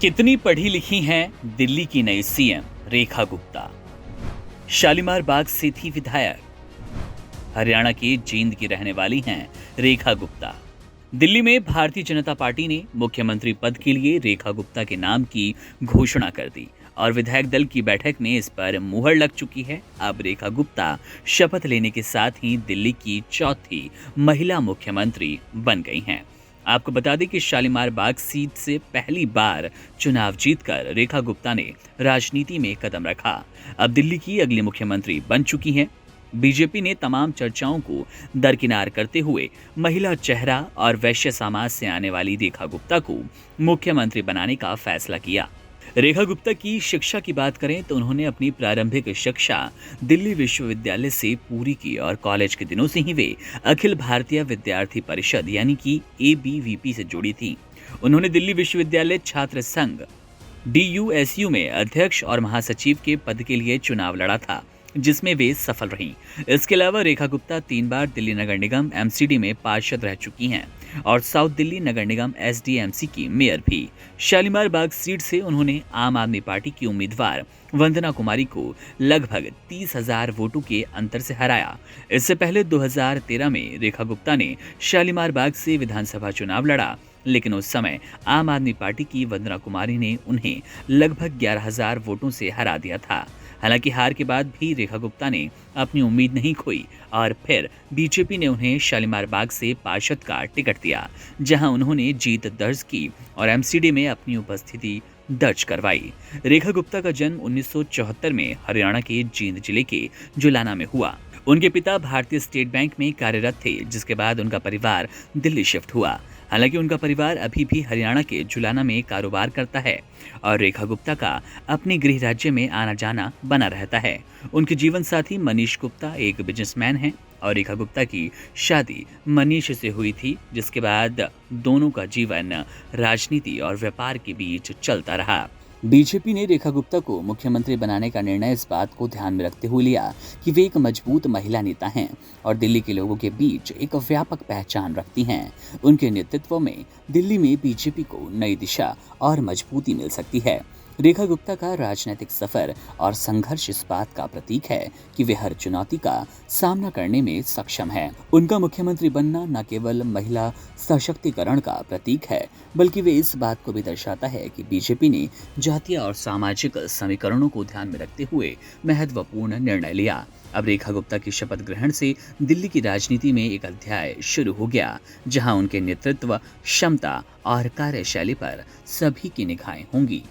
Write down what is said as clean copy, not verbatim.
कितनी पढ़ी लिखी हैं दिल्ली की नई सीएम रेखा गुप्ता। शालीमार बाग से थी विधायक। हरियाणा के जींद की रहने वाली हैं रेखा गुप्ता। दिल्ली में भारतीय जनता पार्टी ने मुख्यमंत्री पद के लिए रेखा गुप्ता के नाम की घोषणा कर दी और विधायक दल की बैठक में इस पर मुहर लग चुकी है। अब रेखा गुप्ता शपथ लेने के साथ ही दिल्ली की चौथी महिला मुख्यमंत्री बन गई हैं। आपको बता दें कि शालीमार बाग सीट से पहली बार चुनाव जीतकर रेखा गुप्ता ने राजनीति में कदम रखा। अब दिल्ली की अगली मुख्यमंत्री बन चुकी हैं। बीजेपी ने तमाम चर्चाओं को दरकिनार करते हुए महिला चेहरा और वैश्य समाज से आने वाली रेखा गुप्ता को मुख्यमंत्री बनाने का फैसला किया। रेखा गुप्ता की शिक्षा की बात करें तो उन्होंने अपनी प्रारंभिक शिक्षा दिल्ली विश्वविद्यालय से पूरी की और कॉलेज के दिनों से ही वे अखिल भारतीय विद्यार्थी परिषद यानी कि ABVP से जुड़ी थी। उन्होंने दिल्ली विश्वविद्यालय छात्र संघ DUSU में अध्यक्ष और महासचिव के पद के लिए चुनाव लड़ा था, जिसमें वे सफल रहीं। इसके अलावा रेखा गुप्ता 3 बार दिल्ली नगर निगम MCD में पार्षद रह चुकी हैं और साउथ दिल्ली नगर निगम SDMC की मेयर भी। शालीमार बाग सीट से उन्होंने आम आदमी पार्टी की उम्मीदवार वंदना कुमारी को लगभग 30,000 वोटों के अंतर से हराया। इससे पहले 2013 में रेखा गुप्ता ने शालीमार बाग से विधानसभा चुनाव लड़ा, लेकिन उस समय आम आदमी पार्टी की वंदना कुमारी ने उन्हें लगभग 11,000 वोटों से हरा दिया था। हालांकि हार के बाद भी रेखा गुप्ता ने अपनी उम्मीद नहीं खोई और फिर बीजेपी ने उन्हें शालीमार बाग से पार्षद का टिकट दिया, जहां उन्होंने जीत दर्ज की और MCD में अपनी उपस्थिति दर्ज करवाई। रेखा गुप्ता का जन्म 1974 में हरियाणा के जींद जिले के जुलाना में हुआ। उनके पिता भारतीय स्टेट बैंक में कार्यरत थे, जिसके बाद उनका परिवार दिल्ली शिफ्ट हुआ। हालांकि उनका परिवार अभी भी हरियाणा के जुलाना में कारोबार करता है और रेखा गुप्ता का अपने गृह राज्य में आना जाना बना रहता है। उनके जीवन साथी मनीष गुप्ता एक बिजनेसमैन हैं और रेखा गुप्ता की शादी मनीष से हुई थी, जिसके बाद दोनों का जीवन राजनीति और व्यापार के बीच चलता रहा। बीजेपी ने रेखा गुप्ता को मुख्यमंत्री बनाने का निर्णय इस बात को ध्यान में रखते हुए लिया कि वे एक मजबूत महिला नेता हैं और दिल्ली के लोगों के बीच एक व्यापक पहचान रखती हैं। उनके नेतृत्व में दिल्ली में बीजेपी को नई दिशा और मजबूती मिल सकती है। रेखा गुप्ता का राजनीतिक सफर और संघर्ष इस बात का प्रतीक है कि वे हर चुनौती का सामना करने में सक्षम है। उनका मुख्यमंत्री बनना न केवल महिला सशक्तिकरण का प्रतीक है, बल्कि वे इस बात को भी दर्शाता है कि बीजेपी ने जातीय और सामाजिक समीकरणों को ध्यान में रखते हुए महत्वपूर्ण निर्णय लिया। अब रेखा गुप्ता की शपथ ग्रहण से दिल्ली की राजनीति में एक अध्याय शुरू हो गया, जहां उनके नेतृत्व क्षमता और कार्यशैली पर सभी की निगाहें होंगी।